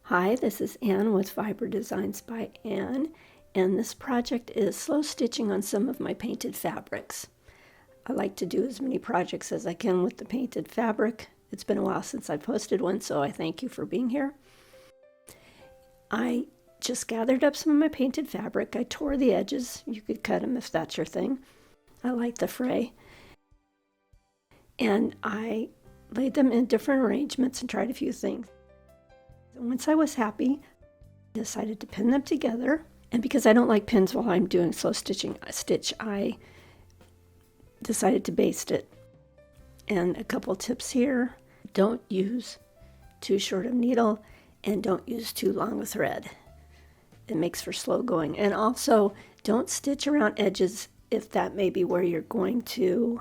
Hi, this is Anne with Fiber Designs by Anne, and this project is slow stitching on some of my painted fabrics. I like to do as many projects as I can with the painted fabric. It's been a while since I posted one, so I thank you for being here. I just gathered up some of my painted fabric. I tore the edges. You could cut them if that's your thing. I like the fray. And I laid them in different arrangements and tried a few things. Once I was happy, I decided to pin them together. And because I don't like pins while I'm doing slow stitch, I decided to baste it. And a couple tips here: don't use too short of needle and don't use too long a thread. It makes for slow going. And also, don't stitch around edges if that may be where you're going to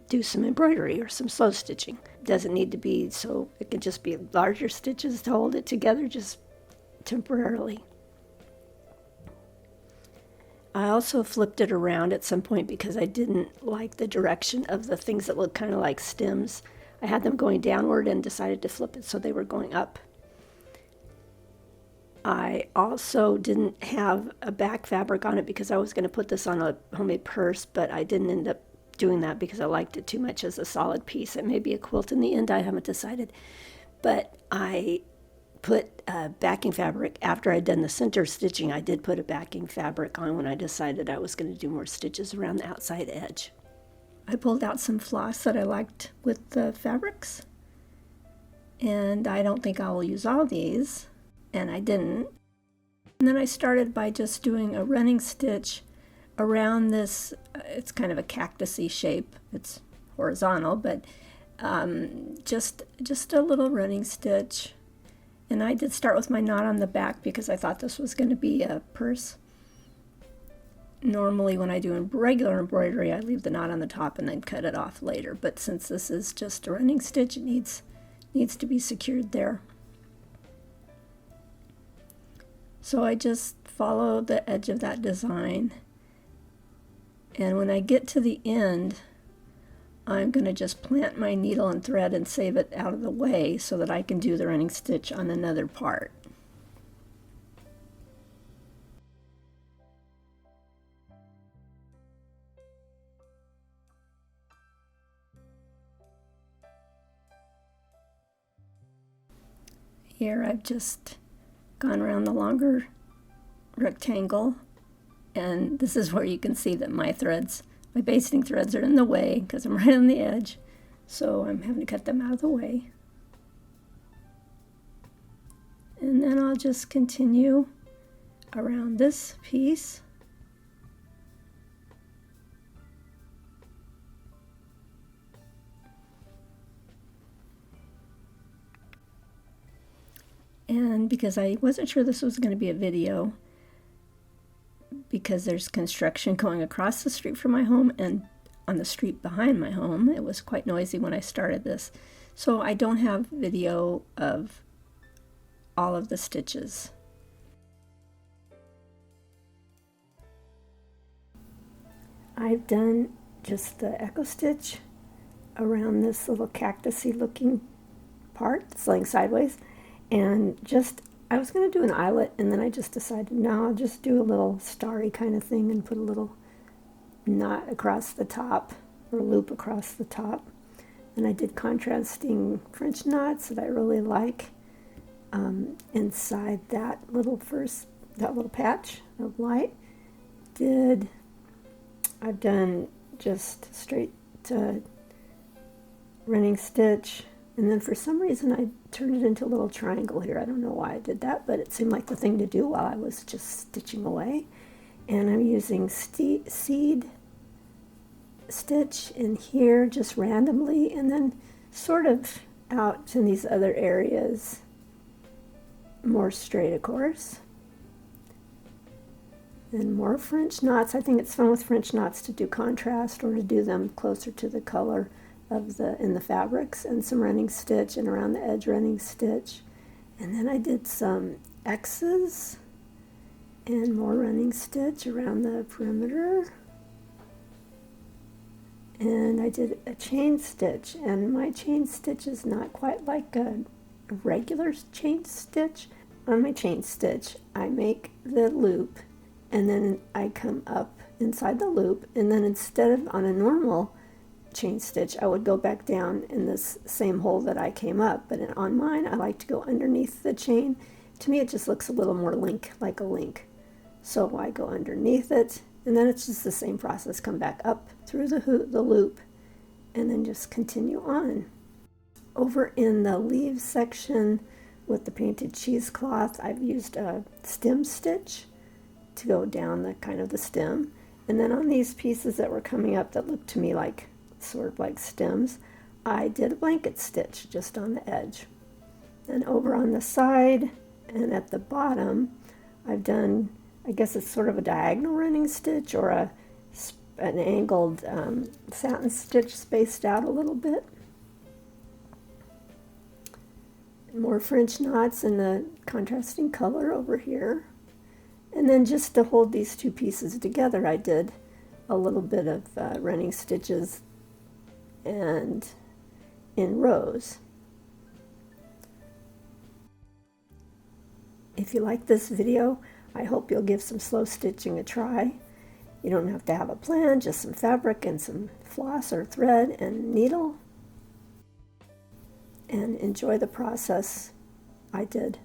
do some embroidery or some slow stitching. It doesn't need to be, so it can just be larger stitches to hold it together just temporarily. I also flipped it around at some point because I didn't like the direction of the things that look kind of like stems. I had them going downward and decided to flip it so they were going up. I also didn't have a back fabric on it because I was going to put this on a homemade purse, but I didn't end up doing that because I liked it too much as a solid piece. It may be a quilt in the end, I haven't decided. But I put backing fabric after I'd done the center stitching. I did put a backing fabric on when I decided I was going to do more stitches around the outside edge. I pulled out some floss that I liked with the fabrics, and I don't think I will use all these, and I didn't. And then I started by just doing a running stitch around this. It's kind of a cactusy shape. It's horizontal, but just a little running stitch. And I did start with my knot on the back because I thought this was going to be a purse. Normally when I do regular embroidery, I leave the knot on the top and then cut it off later. But since this is just a running stitch, it needs to be secured there. So I just follow the edge of that design. And when I get to the end, I'm going to just plant my needle and thread and save it out of the way so that I can do the running stitch on another part. Here I've just gone around the longer rectangle, and this is where you can see that my basting threads are in the way because I'm right on the edge, so I'm having to cut them out of the way. And then I'll just continue around this piece. And because I wasn't sure this was going to be a video, because there's construction going across the street from my home and on the street behind my home. It was quite noisy when I started this. So I don't have video of all of the stitches. I've done just the echo stitch around this little cactusy looking part that's laying sideways, and I was going to do an eyelet, and then I just decided, no, I'll just do a little starry kind of thing and put a little knot across the top, or loop across the top. And I did contrasting French knots that I really like inside that little patch of light. I've done just straight running stitch. And then for some reason I turned it into a little triangle here. I don't know why I did that, but it seemed like the thing to do while I was just stitching away. And I'm using seed stitch in here just randomly, and then sort of out in these other areas more straight, of course. And more French knots. I think it's fun with French knots to do contrast or to do them closer to the color in the fabrics, and some running stitch and around the edge running stitch. And then I did some X's and more running stitch around the perimeter. And I did a chain stitch, and my chain stitch is not quite like a a regular chain stitch. On my chain stitch, I make the loop, and then I come up inside the loop, and then instead of on a normal chain stitch, I would go back down in this same hole that I came up, but on mine I like to go underneath the chain. To me it just looks a little more like a link. So I go underneath it, and then it's just the same process. Come back up through the loop, and then just continue on. Over in the leaves section with the painted cheesecloth, I've used a stem stitch to go down the kind of the stem, and then on these pieces that were coming up that looked to me like sort of like stems, I did a blanket stitch just on the edge. And over on the side and at the bottom, I've done, I guess it's sort of a diagonal running stitch or an angled satin stitch spaced out a little bit. More French knots in the contrasting color over here. And then just to hold these two pieces together, I did a little bit of running stitches and in rows. If you like this video, I hope you'll give some slow stitching a try. You don't have to have a plan, just some fabric and some floss or thread and needle, and enjoy the process I did.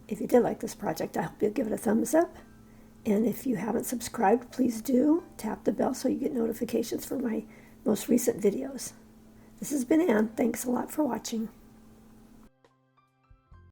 If you did like this project, I hope you'll give it a thumbs up. And if you haven't subscribed, please do. Tap the bell so you get notifications for my most recent videos. This has been Anne. Thanks a lot for watching.